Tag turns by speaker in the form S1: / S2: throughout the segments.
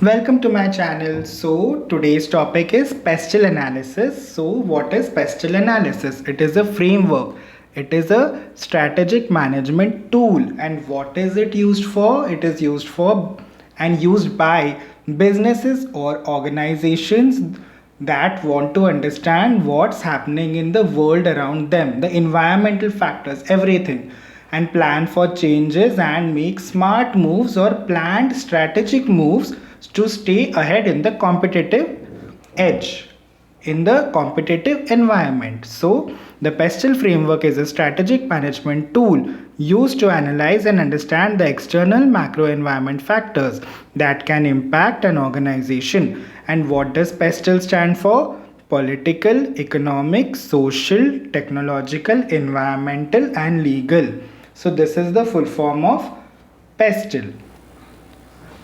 S1: Welcome to my channel. So today's topic is PESTEL analysis. So what is PESTEL analysis? It is a framework. It is a strategic management tool. And what is it used for? It is used for and used by businesses or organizations that want to understand what's happening in the world around them, the environmental factors, everything, and plan for changes and make smart moves or planned strategic moves to stay ahead in the competitive edge in the competitive environment. So, the PESTEL framework is a strategic management tool used to analyze and understand the external macro environment factors that can impact an organization. And what does PESTEL stand for? Political, economic, social, technological, environmental, and legal. So, this is the full form of PESTEL.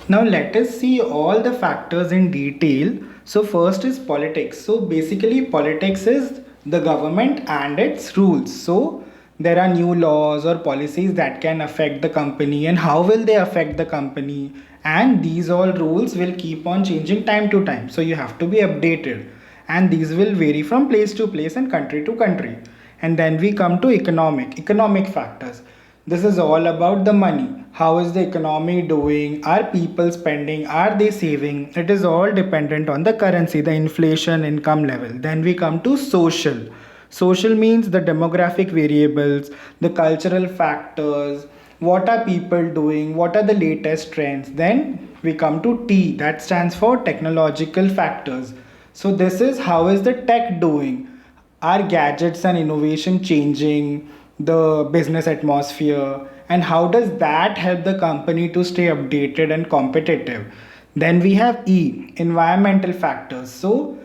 S1: Now let us see all the factors in detail. So first is politics. So basically politics is the government and its rules. So there are new laws or policies that can affect the company, and how will they affect the company, and these all rules will keep on changing time to time. So you have to be updated, and these will vary from place to place and country to country. And then we come to economic factors. This is all about the money. How is the economy doing? Are people spending? Are they saving? It is all dependent on the currency, the inflation, income level. Then we come to social. Social means the demographic variables, the cultural factors, what are people doing, what are the latest trends. Then we come to T, that stands for technological factors. So this is how is the tech doing? Are gadgets and innovation changing the business atmosphere, and how does that help the company to stay updated and competitive? Then we have E, environmental factors. So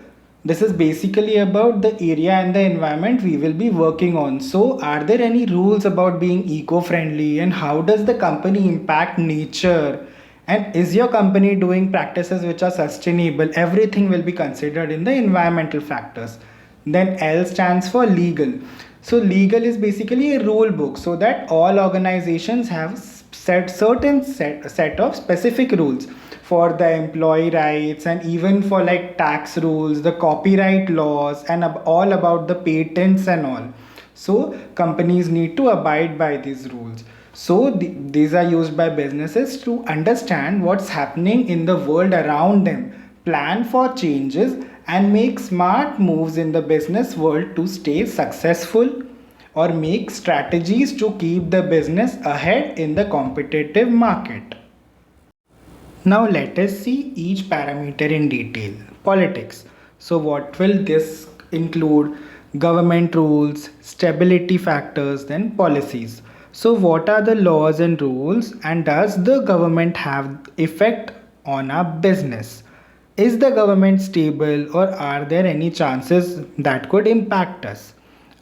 S1: this is basically about the area and the environment we will be working on. So are there any rules about being eco-friendly, and how does the company impact nature, and is your company doing practices which are sustainable? Everything will be considered in the environmental factors. Then L stands for legal. So legal is basically a rule book, so that all organizations have set of specific rules for the employee rights, and even for like tax rules, the copyright laws, and all about the patents and all. So companies need to abide by these rules. So these are used by businesses to understand what's happening in the world around them, plan for changes, and make smart moves in the business world to stay successful, or make strategies to keep the business ahead in the competitive market. Now let us see each parameter in detail. Politics. So what will this include? Government rules, stability factors, then policies. So what are the laws and rules, and does the government have effect on our business? Is the government stable, or are there any chances that could impact us?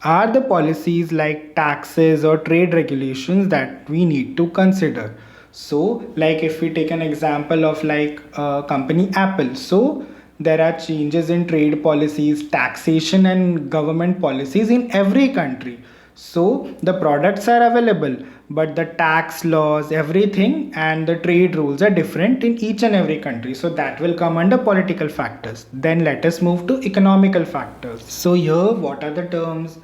S1: Are the policies like taxes or trade regulations that we need to consider? So like if we take an example of like company Apple, so there are changes in trade policies, taxation, and government policies in every country. So the products are available, but the tax laws, everything, and the trade rules are different in each and every country. So that will come under political factors. Then let us move to economical factors. So here, what are the terms?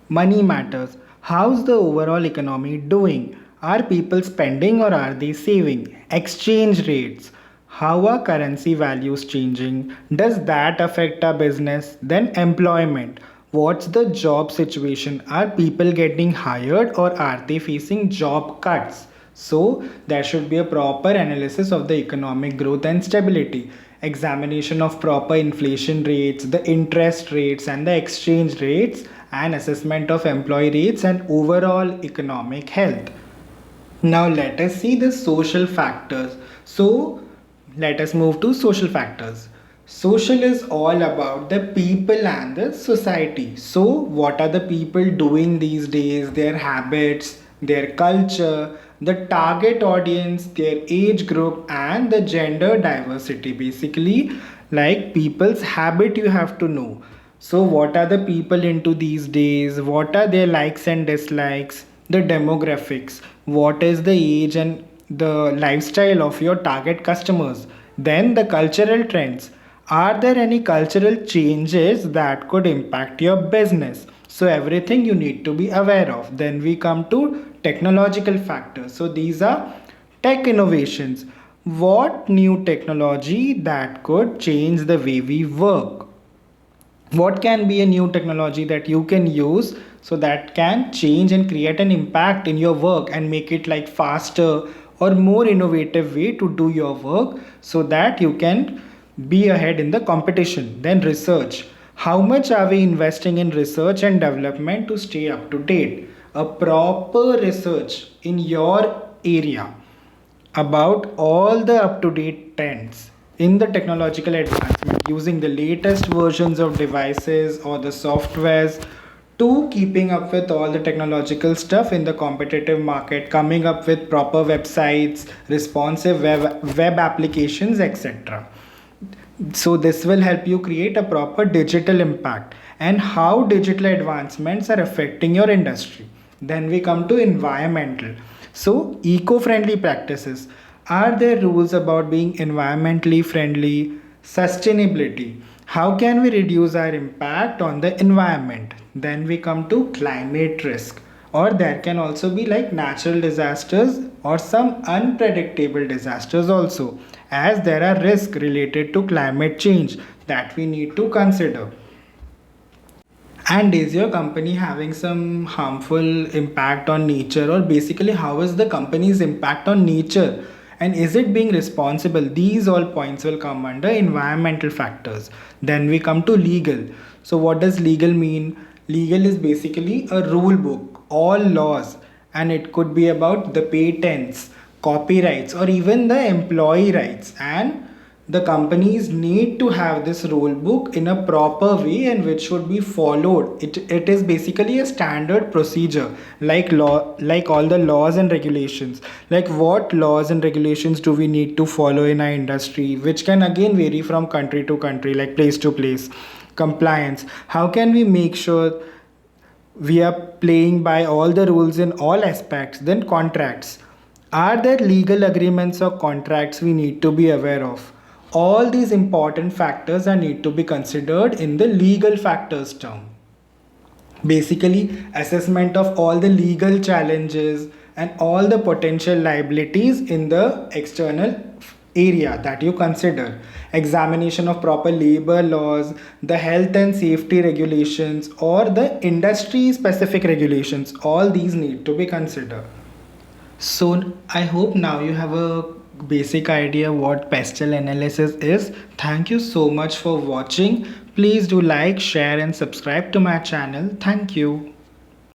S1: Money matters. How's the overall economy doing? Are people spending, or are they saving? Exchange rates. How are currency values changing? Does that affect our business? Then employment. What's the job situation? Are people getting hired, or are they facing job cuts? So there should be a proper analysis of the economic growth and stability, examination of proper inflation rates, the interest rates, and the exchange rates, and assessment of employee rates and overall economic health. Now let us see the social factors. So let us move to social factors. Social is all about the people and the society. So what are the people doing these days, their habits, their culture, the target audience, their age group, and the gender diversity. Basically, like people's habit, you have to know. So what are the people into these days? What are their likes and dislikes? The demographics. What is the age and the lifestyle of your target customers? Then the cultural trends. Are there any cultural changes that could impact your business? So everything you need to be aware of. Then we come to technological factors. So these are tech innovations. What new technology that could change the way we work? What can be a new technology that you can use so that can change and create an impact in your work and make it like faster or more innovative way to do your work so that you can be ahead in the competition. Then research. How much are we investing in research and development to stay up to date? A proper research in your area about all the up to date trends in the technological advancement using the latest versions of devices or the softwares to keeping up with all the technological stuff in the competitive market, coming up with proper websites, responsive web applications, etc. So this will help you create a proper digital impact and how digital advancements are affecting your industry. Then we come to environmental. So eco-friendly practices. Are there rules about being environmentally friendly? Sustainability. How can we reduce our impact on the environment? Then we come to climate risk, or there can also be like natural disasters or some unpredictable disasters also, as there are risks related to climate change that we need to consider. And is your company having some harmful impact on nature, or basically how is the company's impact on nature, and is it being responsible? These all points will come under environmental factors. Then we come to legal. So what does legal mean? Legal is basically a rule book, all laws, and it could be about the patents, copyrights, or even the employee rights. And the companies need to have this rule book in a proper way and which should be followed. It is basically a standard procedure like law, like all the laws and regulations. Like what laws and regulations do we need to follow in our industry, which can again vary from country to country, like place to place. Compliance. How can we make sure we are playing by all the rules in all aspects? Then contracts. Are there legal agreements or contracts we need to be aware of? All these important factors are need to be considered in the legal factors term. Basically, assessment of all the legal challenges and all the potential liabilities in the external area that you consider. Examination of proper labor laws, the health and safety regulations, or the industry specific regulations. All these need to be considered. So I hope now you have a basic idea what pestle analysis is. Thank you so much for watching. Please do like, share and subscribe to my channel. Thank you.